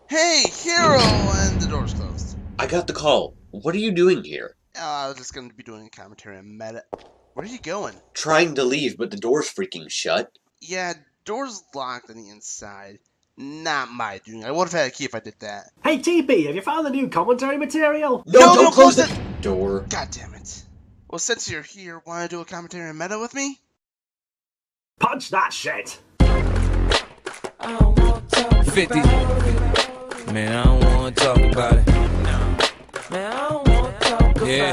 Hey, hero! And the door's closed. I got the call. What are you doing here? I was just going to be doing a commentary on Meta. Where are you going? Trying to leave, but the door's freaking shut. Yeah, door's locked on the inside. Not my doing. I would have had a key if I did that. Hey TP, have you found the new commentary material? No, don't close the door. God damn it. Well, since you're here, want to do a commentary on Meta with me? Punch that shit! 50. Man, I don't wanna talk about it. Man, I don't wanna talk about it. Yeah.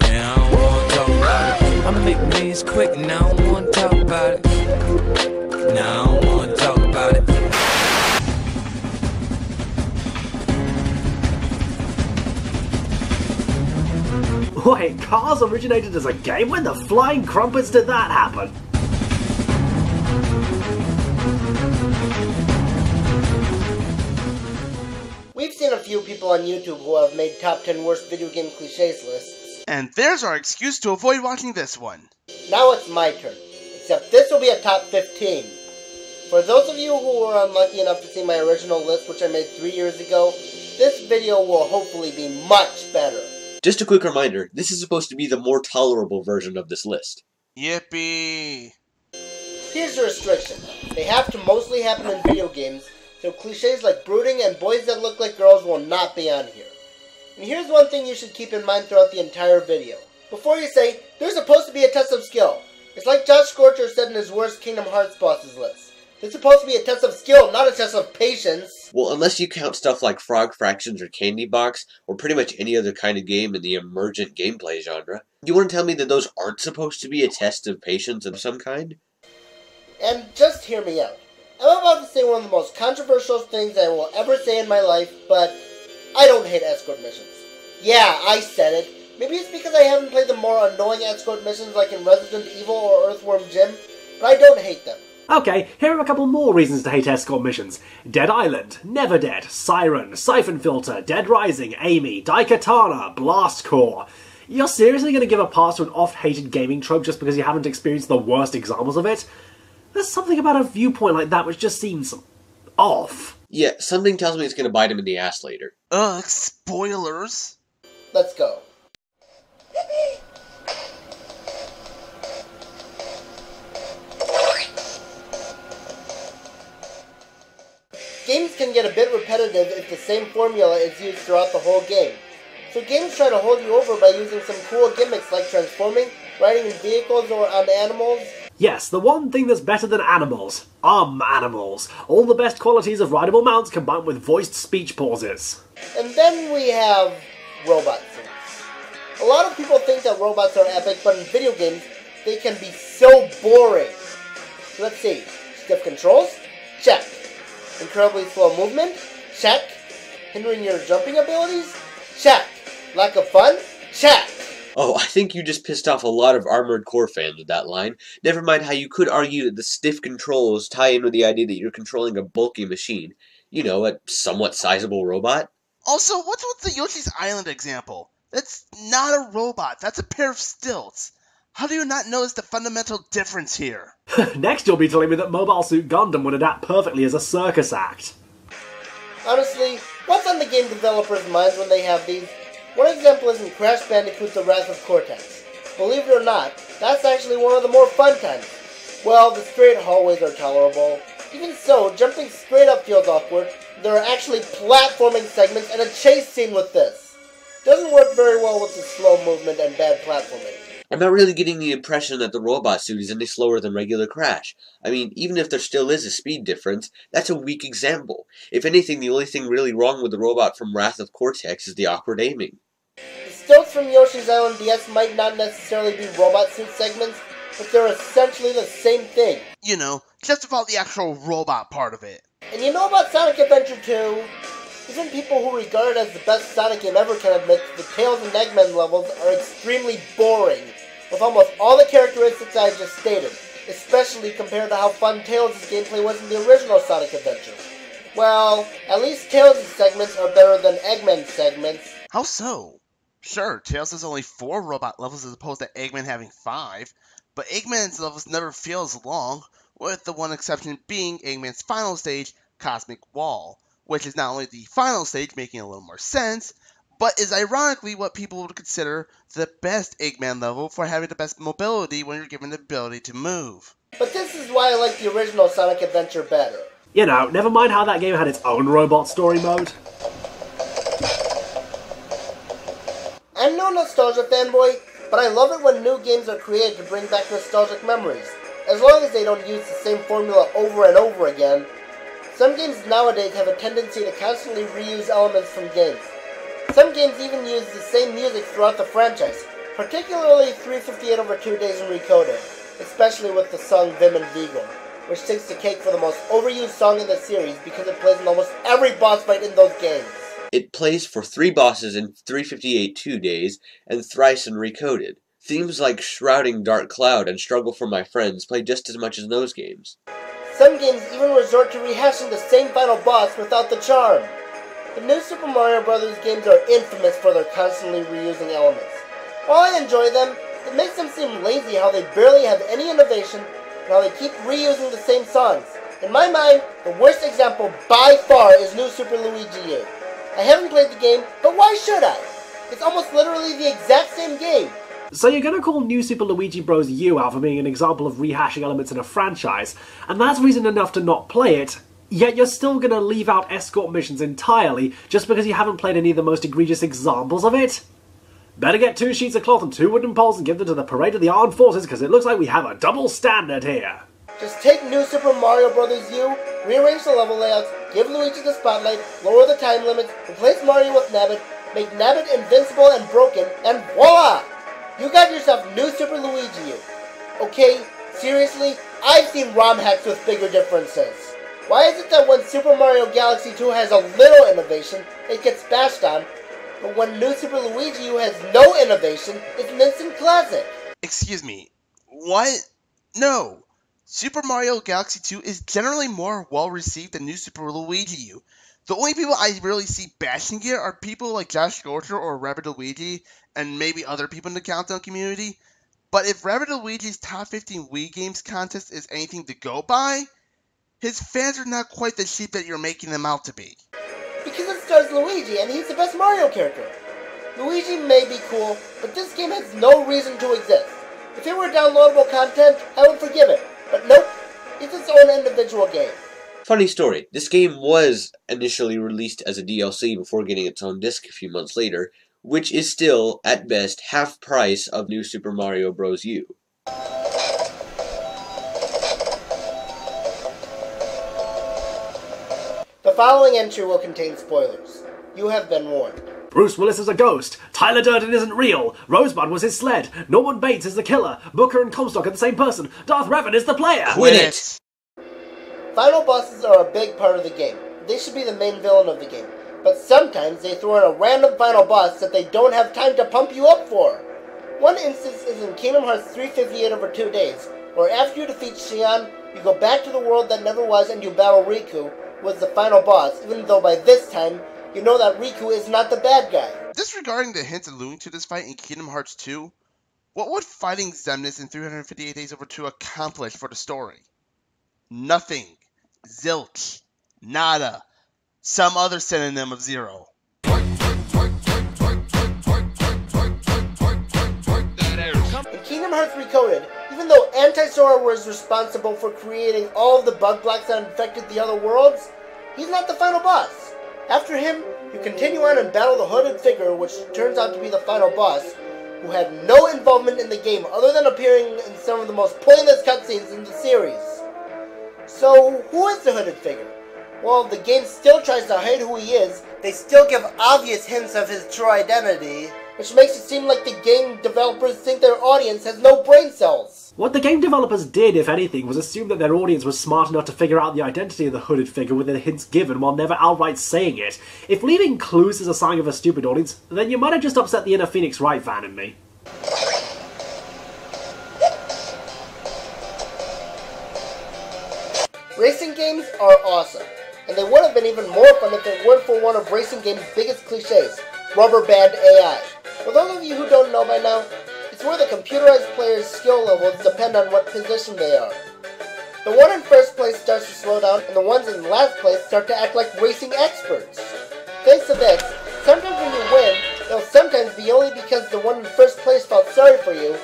Man, I don't wanna talk about it. I make millions quick and I don't wanna talk about it. Nah, I don't wanna talk about it. Wait, Cars originated as a game? When the flying crumpets did that happen? We've seen a few people on YouTube who have made top 10 worst video game cliches lists. And there's our excuse to avoid watching this one. Now it's my turn, except this will be a top 15. For those of you who were unlucky enough to see my original list, which I made 3 years ago, this video will hopefully be much better. Just a quick reminder, this is supposed to be the more tolerable version of this list. Yippee! Here's the restriction. They have to mostly happen in video games, so cliches like brooding and boys that look like girls will not be on here. And here's one thing you should keep in mind throughout the entire video. Before you say, there's supposed to be a test of skill. It's like Josh Scorcher said in his worst Kingdom Hearts bosses list. There's supposed to be a test of skill, not a test of patience. Well, unless you count stuff like Frog Fractions or Candy Box, or pretty much any other kind of game in the emergent gameplay genre, you want to tell me that those aren't supposed to be a test of patience of some kind? And just hear me out. I'm about to say one of the most controversial things I will ever say in my life, but I don't hate escort missions. Yeah, I said it. Maybe it's because I haven't played the more annoying escort missions like in Resident Evil or Earthworm Jim, but I don't hate them. Okay, here are a couple more reasons to hate escort missions. Dead Island, Never Dead, Siren, Siphon Filter, Dead Rising, Amy, Daikatana, Blast Core. You're seriously going to give a pass to an oft-hated gaming trope just because you haven't experienced the worst examples of it? There's something about a viewpoint like that which just seems off. Yeah, something tells me it's going to bite him in the ass later. Ugh, spoilers. Let's go. Games can get a bit repetitive if the same formula is used throughout the whole game. So games try to hold you over by using some cool gimmicks like transforming, riding in vehicles or on animals. Yes, the one thing that's better than animals. Animals. All the best qualities of rideable mounts combined with voiced speech pauses. And then we have robot suits. A lot of people think that robots are epic, but in video games, they can be so boring. Let's see. Stiff controls? Check. Incredibly slow movement? Check. Hindering your jumping abilities? Check. Lack of fun? Check. Oh, I think you just pissed off a lot of Armored Core fans with that line. Never mind how you could argue that the stiff controls tie in with the idea that you're controlling a bulky machine. You know, a somewhat sizable robot. Also, what's with the Yoshi's Island example? That's not a robot, that's a pair of stilts. How do you not notice the fundamental difference here? Next you'll be telling me that Mobile Suit Gundam would adapt perfectly as a circus act. Honestly, what's on the game developers' minds when they have these? One example is in Crash Bandicoot The Wrath of Cortex. Believe it or not, that's actually one of the more fun times. Well, the straight hallways are tolerable. Even so, jumping straight up feels awkward. There are actually platforming segments and a chase scene with this. Doesn't work very well with the slow movement and bad platforming. I'm not really getting the impression that the robot suit is any slower than regular Crash. I mean, even if there still is a speed difference, that's a weak example. If anything, the only thing really wrong with the robot from Wrath of Cortex is the awkward aiming. The stilts from Yoshi's Island DS might not necessarily be robot suit segments, but they're essentially the same thing. You know, just about the actual robot part of it. And you know about Sonic Adventure 2? Even people who regard it as the best Sonic game ever can admit that the Tails and Eggman levels are extremely boring, with almost all the characteristics I just stated, especially compared to how fun Tails' gameplay was in the original Sonic Adventure. Well, at least Tails' segments are better than Eggman's segments. How so? Sure, Tails has only 4 robot levels as opposed to Eggman having 5, but Eggman's levels never feel as long, with the one exception being Eggman's final stage, Cosmic Wall, which is not only the final stage, making a little more sense, but is ironically what people would consider the best Eggman level for having the best mobility when you're given the ability to move. But this is why I like the original Sonic Adventure better. You know, never mind how that game had its own robot story mode. I'm no nostalgia fanboy, but I love it when new games are created to bring back nostalgic memories, as long as they don't use the same formula over and over again. Some games nowadays have a tendency to constantly reuse elements from games. Some games even use the same music throughout the franchise, particularly 358 over 2 Days and Recoded, especially with the song Vim and Vigor, which takes the cake for the most overused song in the series because it plays in almost every boss fight in those games. It plays for 3 bosses in 358 2 Days and thrice in Recoded. Themes like Shrouding Dark Cloud and Struggle for My Friends play just as much as those games. Some games even resort to rehashing the same final boss without the charm. The new Super Mario Bros. Games are infamous for their constantly reusing elements. While I enjoy them, it makes them seem lazy how they barely have any innovation and how they keep reusing the same songs. In my mind, the worst example by far is New Super Luigi U. I haven't played the game, but why should I? It's almost literally the exact same game. So you're gonna call New Super Luigi Bros. U out for being an example of rehashing elements in a franchise, and that's reason enough to not play it, yet you're still gonna leave out escort missions entirely just because you haven't played any of the most egregious examples of it? Better get 2 sheets of cloth and 2 wooden poles and give them to the Parade of the Armed Forces, because it looks like we have a double standard here. Just take New Super Mario Bros. U, rearrange the level layouts, give Luigi the spotlight, lower the time limits, replace Mario with Nabbit, make Nabbit invincible and broken, and voila! You got yourself New Super Luigi U. Okay, seriously, I've seen ROM hacks with bigger differences. Why is it that when Super Mario Galaxy 2 has a little innovation, it gets bashed on, but when New Super Luigi U has no innovation, it's an instant classic? Excuse me, what? No. Super Mario Galaxy 2 is generally more well-received than New Super Luigi U. The only people I really see bashing it are people like Josh Gorter or Rabbit Luigi, and maybe other people in the Countdown community. But if Rabbit Luigi's Top 15 Wii Games contest is anything to go by, his fans are not quite the sheep that you're making them out to be. Because it stars Luigi, and he's the best Mario character. Luigi may be cool, but this game has no reason to exist. If it were downloadable content, I would forgive it. But nope, it's its own individual game. Funny story, this game was initially released as a DLC before getting its own disc a few months later, which is still, at best, half price of New Super Mario Bros. U. The following entry will contain spoilers. You have been warned. Bruce Willis is a ghost, Tyler Durden isn't real, Rosebud was his sled, Norman Bates is the killer, Booker and Comstock are the same person, Darth Revan is the player! Quit it! Final bosses are a big part of the game. They should be the main villain of the game. But sometimes they throw in a random final boss that they don't have time to pump you up for. One instance is in Kingdom Hearts 358 over 2 days, where after you defeat Xion, you go back to the world that never was and you battle Riku, who was the final boss, even though by this time, you know that Riku is not the bad guy. Disregarding the hints alluding to this fight in Kingdom Hearts 2, what would fighting Xemnas in 358 Days over 2 accomplish for the story? Nothing. Zilch. Nada. Some other synonym of zero. In Kingdom Hearts Recoded, even though Anti-Sora was responsible for creating all of the bug blocks that infected the other worlds, he's not the final boss. After him, you continue on and battle the hooded figure, which turns out to be the final boss, who had no involvement in the game other than appearing in some of the most pointless cutscenes in the series. So, who is the hooded figure? Well, the game still tries to hide who he is. They still give obvious hints of his true identity, which makes it seem like the game developers think their audience has no brain cells. What the game developers did, if anything, was assume that their audience was smart enough to figure out the identity of the hooded figure with the hints given while never outright saying it. If leaving clues is a sign of a stupid audience, then you might have just upset the inner Phoenix Wright fan in me. Racing games are awesome, and they would have been even more fun if it weren't for one of racing games' biggest cliches, rubber band AI. For those of you who don't know by now, it's where the computerized players' skill levels depend on what position they are. The one in first place starts to slow down, and the ones in last place start to act like racing experts. Thanks to this, sometimes when you win, it'll sometimes be only because the one in first place felt sorry for you,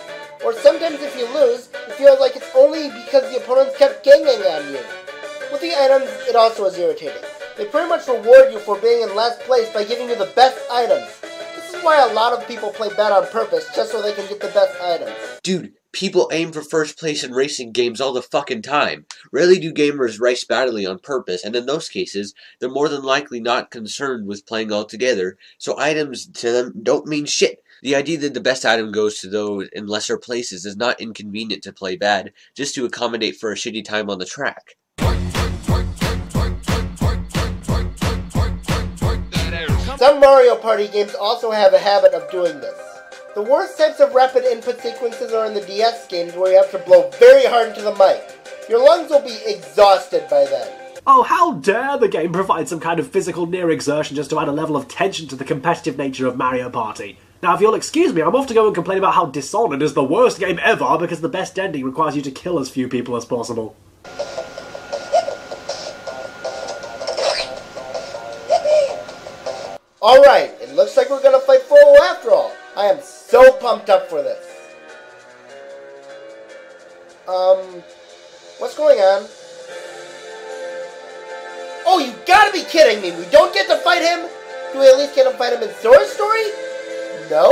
or sometimes if you lose, it feels like it's only because the opponents kept ganging on you. With the items, it also is irritating. They pretty much reward you for being in last place by giving you the best items. This is why a lot of people play bad on purpose, just so they can get the best items. Dude, people aim for first place in racing games all the fucking time. Rarely do gamers race badly on purpose, and in those cases, they're more than likely not concerned with playing altogether, so items to them don't mean shit. The idea that the best item goes to those in lesser places is not inconvenient to play bad, just to accommodate for a shitty time on the track. Some Mario Party games also have a habit of doing this. The worst types of rapid input sequences are in the DS games where you have to blow very hard into the mic. Your lungs will be exhausted by then. Oh, how dare the game provide some kind of physical near exertion just to add a level of tension to the competitive nature of Mario Party. Now, if you'll excuse me, I'm off to go and complain about how Dishonored is the worst game ever because the best ending requires you to kill as few people as possible. Alright, it looks like we're gonna fight Frollo after all. I am so pumped up for this. What's going on? Oh, you gotta be kidding me! We don't get to fight him? Do we at least get to fight him in Sora's story? No?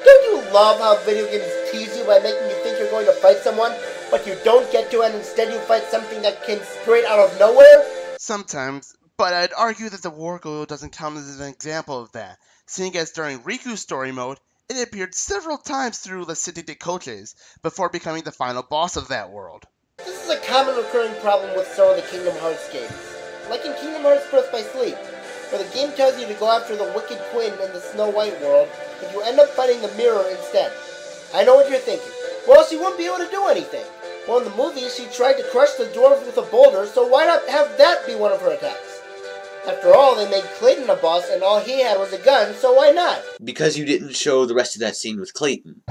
Don't you love how video games tease you by making you think you're going to fight someone, but you don't get to and instead you fight something that came straight out of nowhere? Sometimes, but I'd argue that the Wargo doesn't count as an example of that, seeing as during Riku's story mode, it appeared several times through La City de Coches before becoming the final boss of that world. This is a common recurring problem with some of the Kingdom Hearts games. Like in Kingdom Hearts Birth by Sleep, where the game tells you to go after the Wicked Queen in the Snow White world, but you end up fighting the mirror instead. I know what you're thinking. Well, she wouldn't be able to do anything. Well, in the movie, she tried to crush the dwarves with a boulder, so why not have that be one of her attacks? After all, they made Clayton a boss, and all he had was a gun, so why not? Because you didn't show the rest of that scene with Clayton.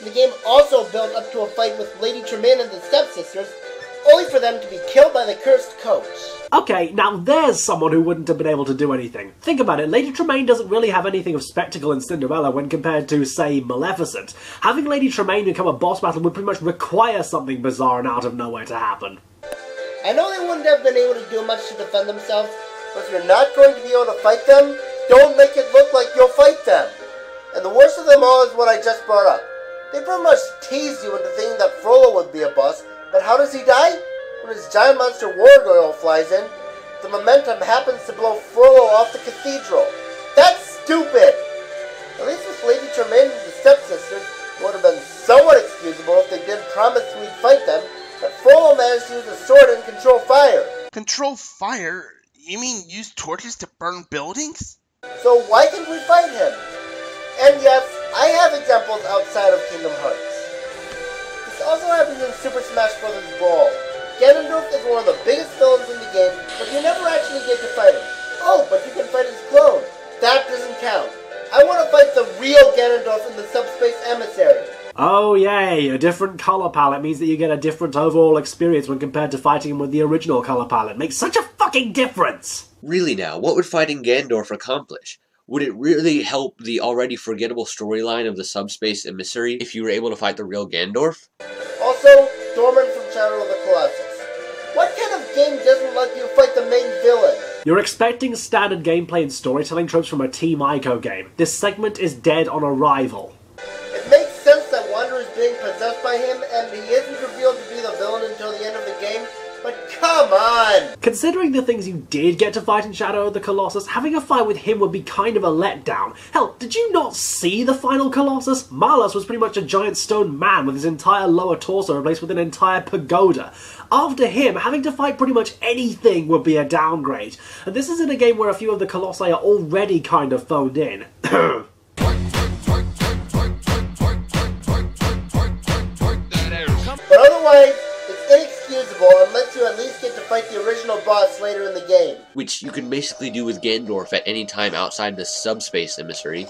The game also built up to a fight with Lady Tremaine and the stepsisters, only for them to be killed by the cursed coach. Okay, now there's someone who wouldn't have been able to do anything. Think about it, Lady Tremaine doesn't really have anything of spectacle in Cinderella when compared to, say, Maleficent. Having Lady Tremaine become a boss battle would pretty much require something bizarre and out of nowhere to happen. I know they wouldn't have been able to do much to defend themselves, but if you're not going to be able to fight them, don't make it look like you'll fight them. And the worst of them all is what I just brought up. They pretty much teased you into thinking that Frollo would be a boss, but how does he die? When his giant monster Wargirl flies in, the momentum happens to blow Frollo off the cathedral. That's stupid! At least with Lady Tremaine and the stepsisters, it would have been somewhat excusable if they did promise we'd fight them, but Frollo managed to use a sword and control fire. Control fire? You mean use torches to burn buildings? So why can't we fight him? And yes, I have examples outside of Kingdom Hearts. This also happens in Super Smash Bros. Brawl. Ganondorf is one of the biggest villains in the game, but you never actually get to fight him. Oh, but you can fight his clone. That doesn't count. I want to fight the real Ganondorf in the Subspace Emissary. Oh yay, a different colour palette means that you get a different overall experience when compared to fighting him with the original colour palette. Makes such a fucking difference! Really now, what would fighting Ganondorf accomplish? Would it really help the already forgettable storyline of the Subspace Emissary if you were able to fight the real Ganondorf? Also, Dorman from Shadow of the Colossus. What kind of game doesn't let you fight the main villain? You're expecting standard gameplay and storytelling tropes from a Team Ico game. This segment is dead on arrival. It makes sense that Wander is being possessed by him, and he isn't revealed to be the villain until the end of the game, but come on! Considering the things you did get to fight in Shadow of the Colossus, having a fight with him would be kind of a letdown. Hell, did you not see the final Colossus? Malus was pretty much a giant stone man with his entire lower torso replaced with an entire pagoda. After him, having to fight pretty much anything would be a downgrade. And this is in a game where a few of the Colossi are already kind of phoned in. But otherwise, it's inexcusable unless you at least get to fight the original boss later in the game. Which you can basically do with Gandorf at any time outside the subspace emissary.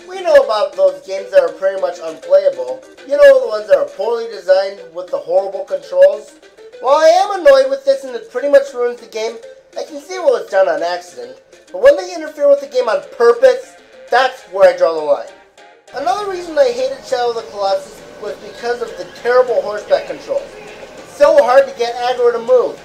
We know about those games that are pretty much unplayable. You know, the ones that are poorly designed with the horrible controls? While I am annoyed with this and it pretty much ruins the game, I can see what was done on accident. But when they interfere with the game on purpose, that's where I draw the line. Another reason I hated Shadow of the Colossus was because of the terrible horseback controls. It's so hard to get aggro to move.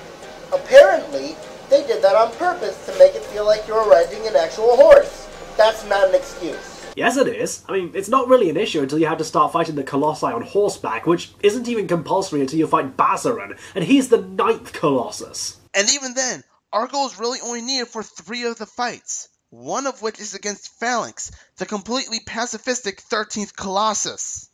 Apparently, they did that on purpose to make it feel like you're riding an actual horse. That's not an excuse. Yes, it is. I mean, it's not really an issue until you have to start fighting the Colossi on horseback, which isn't even compulsory until you fight Bazaran, and he's the 9th Colossus. And even then, Argo is really only needed for 3 of the fights, one of which is against Phalanx, the completely pacifistic 13th Colossus.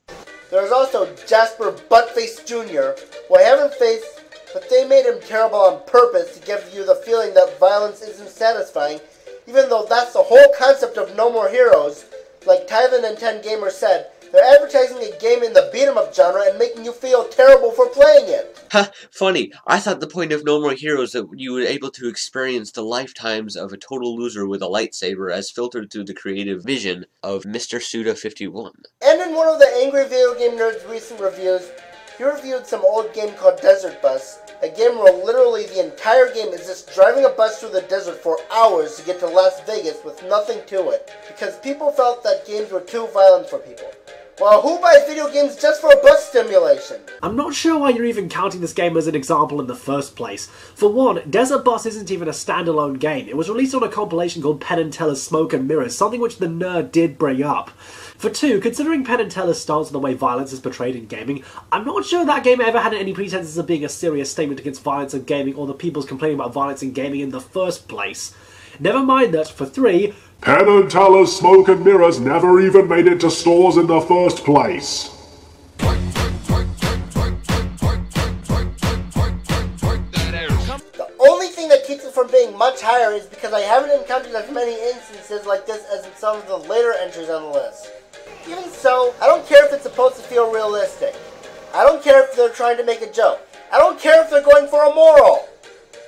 There's also Jasper Buttface Jr., who I haven't faced, but they made him terrible on purpose to give you the feeling that violence isn't satisfying, even though that's the whole concept of No More Heroes. Like Tyven and 10 Gamer said, they're advertising a game in the beat-em-up genre and making you feel terrible for playing it. Ha, funny. I thought the point of No More Heroes that you were able to experience the lifetimes of a total loser with a lightsaber as filtered through the creative vision of Mr. Suda51. And in one of the Angry Video Game Nerd's recent reviews, he reviewed some old game called Desert Bus, a game where literally the entire game is just driving a bus through the desert for hours to get to Las Vegas with nothing to it, because people felt that games were too violent for people. Well, who buys video games just for a bus stimulation? I'm not sure why you're even counting this game as an example in the first place. For one, Desert Bus isn't even a standalone game. It was released on a compilation called Penn and Teller's Smoke and Mirrors, something which the nerd did bring up. For two, considering Penn and Teller's stance on the way violence is portrayed in gaming, I'm not sure that game ever had any pretenses of being a serious statement against violence in gaming or the people's complaining about violence in gaming in the first place. Never mind that, for three, Penn and Teller's Smoke and Mirrors never even made it to stores in the first place. The only thing that keeps it from being much higher is because I haven't encountered as many instances like this as in some of the later entries on the list. Even so, I don't care if it's supposed to feel realistic. I don't care if they're trying to make a joke. I don't care if they're going for a moral.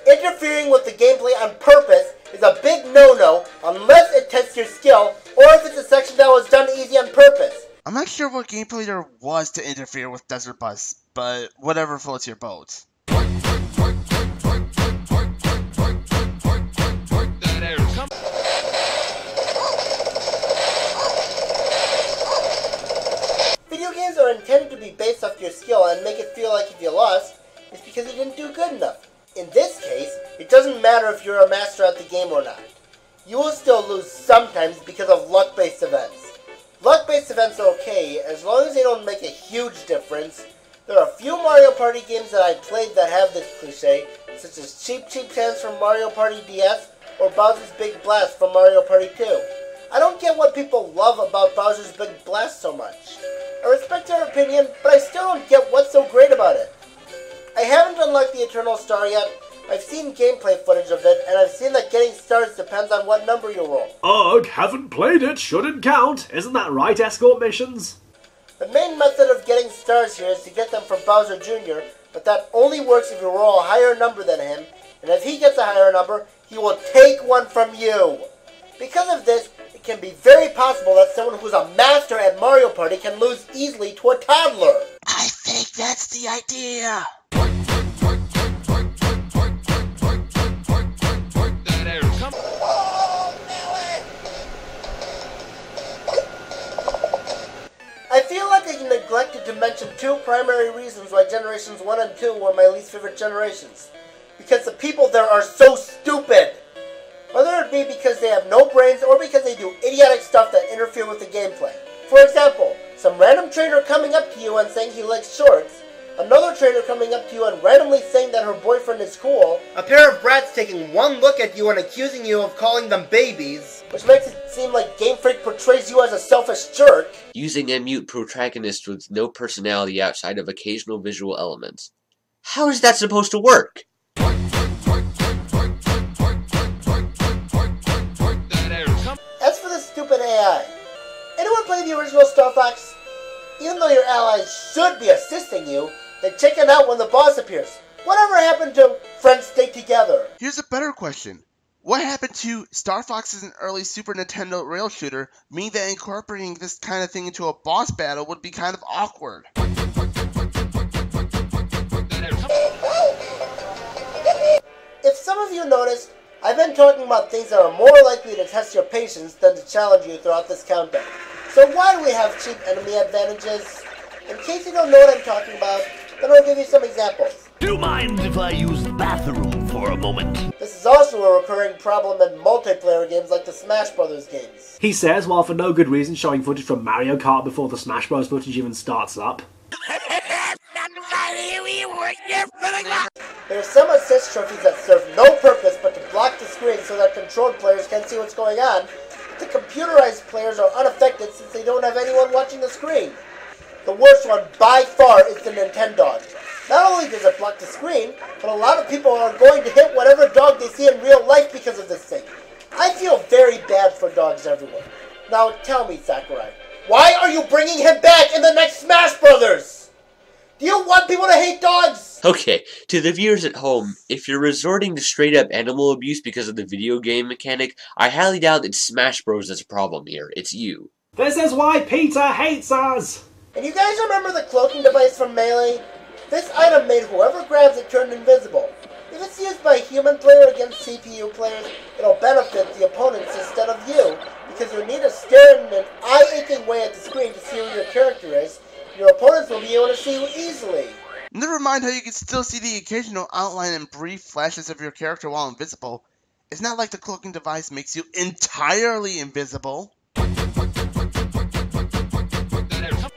Interfering with the gameplay on purpose is a big no-no unless it tests your skill or if it's a section that was done easy on purpose. I'm not sure what gameplay there was to interfere with Desert Bus, but whatever floats your boat. Video games are intended to be based off your skill and make it feel like if you lost, it's because you didn't do good enough. In this case, it doesn't matter if you're a master at the game or not. You will still lose sometimes because of luck-based events. Luck-based events are okay, as long as they don't make a huge difference. There are a few Mario Party games that I played that have this cliche, such as Cheap Cheap Chance from Mario Party DS or Bowser's Big Blast from Mario Party 2. I don't get what people love about Bowser's Big Blast so much. I respect their opinion, but I still don't get what's so great about it. I haven't unlocked the Eternal Star yet. I've seen gameplay footage of it, and I've seen that getting stars depends on what number you roll. Ugh, haven't played it, shouldn't count. Isn't that right, escort missions? The main method of getting stars here is to get them from Bowser Jr., but that only works if you roll a higher number than him, and if he gets a higher number, he will take one from you. Because of this, it can be very possible that someone who's a master at Mario Party can lose easily to a toddler. I think that's the idea. I feel like I neglected to mention two primary reasons why Generations 1 and 2 were my least favorite generations. Because the people there are so stupid! Whether it be because they have no brains or because they do idiotic stuff that interfere with the gameplay. For example, some random trainer coming up to you and saying he likes shorts, another trainer coming up to you and randomly saying that her boyfriend is cool, a pair of brats taking one look at you and accusing you of calling them babies, which makes it seem like Game Freak portrays you as a selfish jerk, Using a mute protagonist with no personality outside of occasional visual elements. How is that supposed to work? As for the stupid AI, anyone play the original Star Fox? Even though your allies should be assisting you, They chicken out when the boss appears. Whatever happened to friends stay together? Here's a better question. What happened to Star Fox as an early Super Nintendo rail shooter, meaning that incorporating this kind of thing into a boss battle would be kind of awkward? If some of you noticed, I've been talking about things that are more likely to test your patience than to challenge you throughout this countdown. So why do we have cheap enemy advantages? In case you don't know what I'm talking about, then I'll give you some examples. Do you mind if I use the bathroom for a moment? This is also a recurring problem in multiplayer games like the Smash Brothers games. He says, while for no good reason showing footage from Mario Kart before the Smash Bros footage even starts up. There are some assist trophies that serve no purpose but to block the screen so that controlled players can see what's going on. The computerized players are unaffected since they don't have anyone watching the screen. The worst one by far is the Nintendo. Not only does it block the screen, but a lot of people are going to hit whatever dog they see in real life because of this thing. I feel very bad for dogs everywhere. Now tell me, Sakurai, why are you bringing him back in the next Smash Brothers? Do you want people to hate dogs? Okay, to the viewers at home, if you're resorting to straight-up animal abuse because of the video game mechanic, I highly doubt it's Smash Bros. That's a problem here. It's you. This is why Peter hates us! And you guys remember the cloaking device from Melee? This item made whoever grabs it turn invisible. If it's used by a human player against CPU players, it'll benefit the opponents instead of you, because you'll need to stare in an eye-aching way at the screen to see who your character is. Your opponents will be able to see you easily. Never mind how you can still see the occasional outline and brief flashes of your character while invisible. It's not like the cloaking device makes you entirely invisible.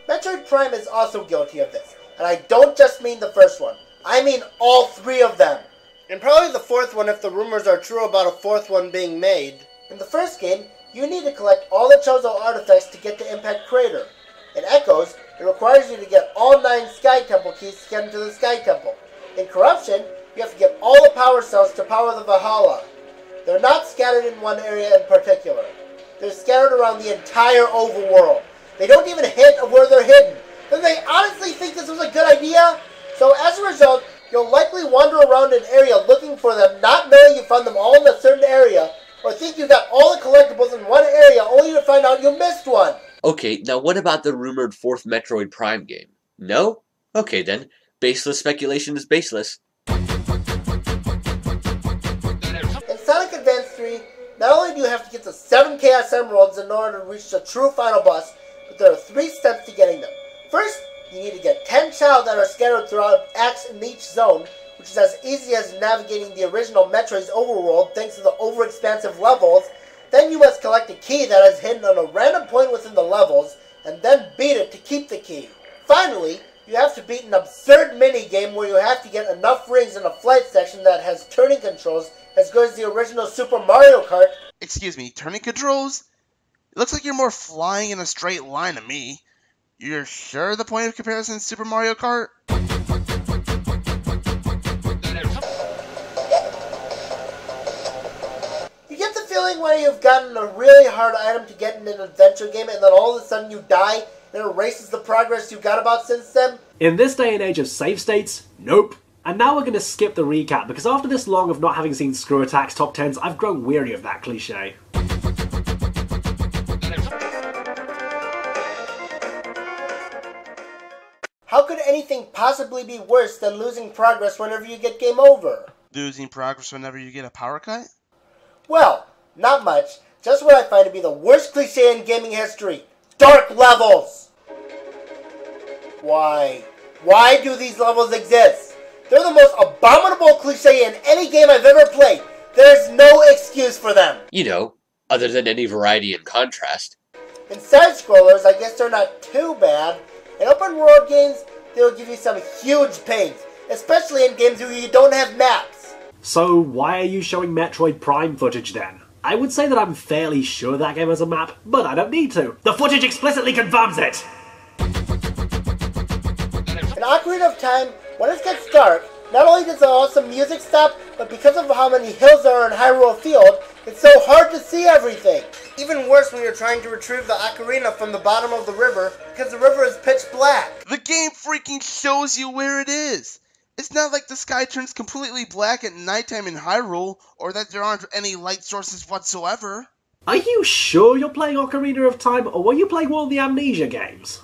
Metroid Prime is also guilty of this, and I don't just mean the first one. I mean all three of them. And probably the fourth one if the rumors are true about a fourth one being made. In the first game, you need to collect all the Chozo artifacts to get to Impact Crater. In Echoes, it requires you to get all 9 Sky Temple keys to get into the Sky Temple. In Corruption, you have to get all the power cells to power the Valhalla. They're not scattered in one area in particular. They're scattered around the entire overworld. They don't even hint of where they're hidden. Then they honestly think this was a good idea? So as a result, you'll likely wander around an area looking for them, not knowing you found them all in a certain area, or think you got all the collectibles in one area only to find out you missed one. Okay, now what about the rumored 4th Metroid Prime game? No? Okay then. Baseless speculation is baseless. In Sonic Advance 3, not only do you have to get the 7 Chaos Emeralds in order to reach the true final boss, but there are 3 steps to getting them. First, you need to get 10 Chao that are scattered throughout acts in each zone, which is as easy as navigating the original Metroid's overworld thanks to the overexpansive levels. Then you must collect a key that is hidden on a random point within the levels, and then beat it to keep the key. Finally, you have to beat an absurd mini-game where you have to get enough rings in a flight section that has turning controls as good as the original Super Mario Kart. Excuse me, turning controls? It looks like you're more flying in a straight line to me. You're sure the point of comparison is Super Mario Kart? You get the feeling where you've gotten a really hard item to get in an adventure game and then all of a sudden you die and it erases the progress you got about since then? In this day and age of save states, nope. And now we're going to skip the recap, because after this long of not having seen Screw Attack's top 10s, I've grown weary of that cliche. How could anything possibly be worse than losing progress whenever you get game over? Losing progress whenever you get a power cut? Well, not much. Just what I find to be the worst cliche in gaming history. Dark levels! Why? Why do these levels exist? They're the most abominable cliche in any game I've ever played. There's no excuse for them. You know, other than any variety and contrast. In side-scrollers, I guess they're not too bad. In open-world games, they'll give you some huge pains, especially in games where you don't have maps. So why are you showing Metroid Prime footage then? I would say that I'm fairly sure that game has a map, but I don't need to. The footage explicitly confirms it! In Ocarina of Time, when it gets dark, Not only does the awesome music stop, but because of how many hills there are in Hyrule Field, it's so hard to see everything. Even worse when you're trying to retrieve the ocarina from the bottom of the river, because the river is pitch black. The game freaking shows you where it is. It's not like the sky turns completely black at nighttime in Hyrule, or that there aren't any light sources whatsoever. Are you sure you're playing Ocarina of Time, or were you playing one of the Amnesia games?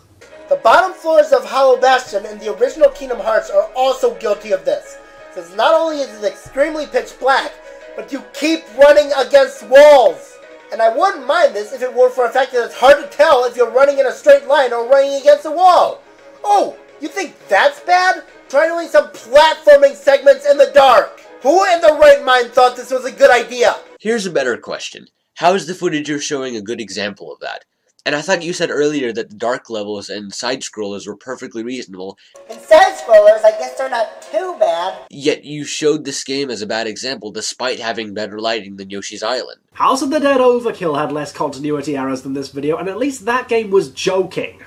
The bottom floors of Hollow Bastion and the original Kingdom Hearts are also guilty of this, since not only is it extremely pitch black, but you keep running against walls. And I wouldn't mind this if it were for the fact that it's hard to tell if you're running in a straight line or running against a wall. Oh, you think that's bad? Try doing some platforming segments in the dark. Who in the right mind thought this was a good idea? Here's a better question. How is the footage you're showing a good example of that? And I thought you said earlier that the dark levels and side-scrollers were perfectly reasonable. And side-scrollers, I guess they're not too bad. Yet you showed this game as a bad example despite having better lighting than Yoshi's Island. House of the Dead Overkill had less continuity errors than this video, and at least that game was joking.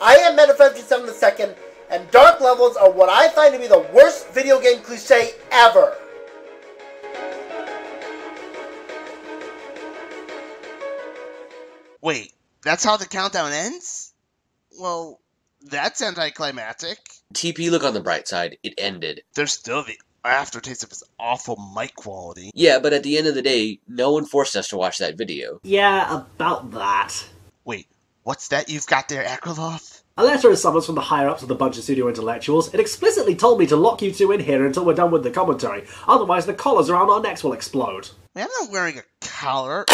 I am Meta57 II, and dark levels are what I find to be the worst video game cliche ever. Wait, that's how the countdown ends? Well, that's anticlimactic. TP, look on the bright side. It ended. There's still the aftertaste of his awful mic quality. Yeah, but at the end of the day, no one forced us to watch that video. Yeah, about that. Wait, what's that you've got there, Akraloth? A letter is summoned from the higher-ups of the bunch of studio intellectuals. It explicitly told me to lock you two in here until we're done with the commentary, otherwise the collars around our necks will explode. Man, I'm not wearing a collar.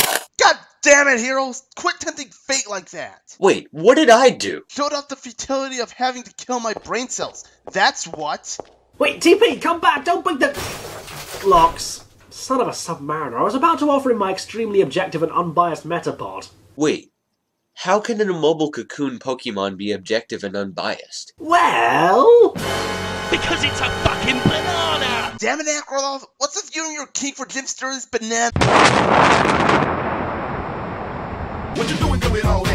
God damn it, heroes! Quit tempting fate like that! Wait, what did I do? Showed off the futility of having to kill my brain cells. That's what. Wait, TP, come back! Don't break the locks! Son of a submariner, I was about to offer him my extremely objective and unbiased Metapod. Wait, how can an immobile cocoon Pokemon be objective and unbiased? Well... Because it's a fucking banana! Damn it, Akraloth! What's with you and your king for Jim Sterling's banana? What you doing all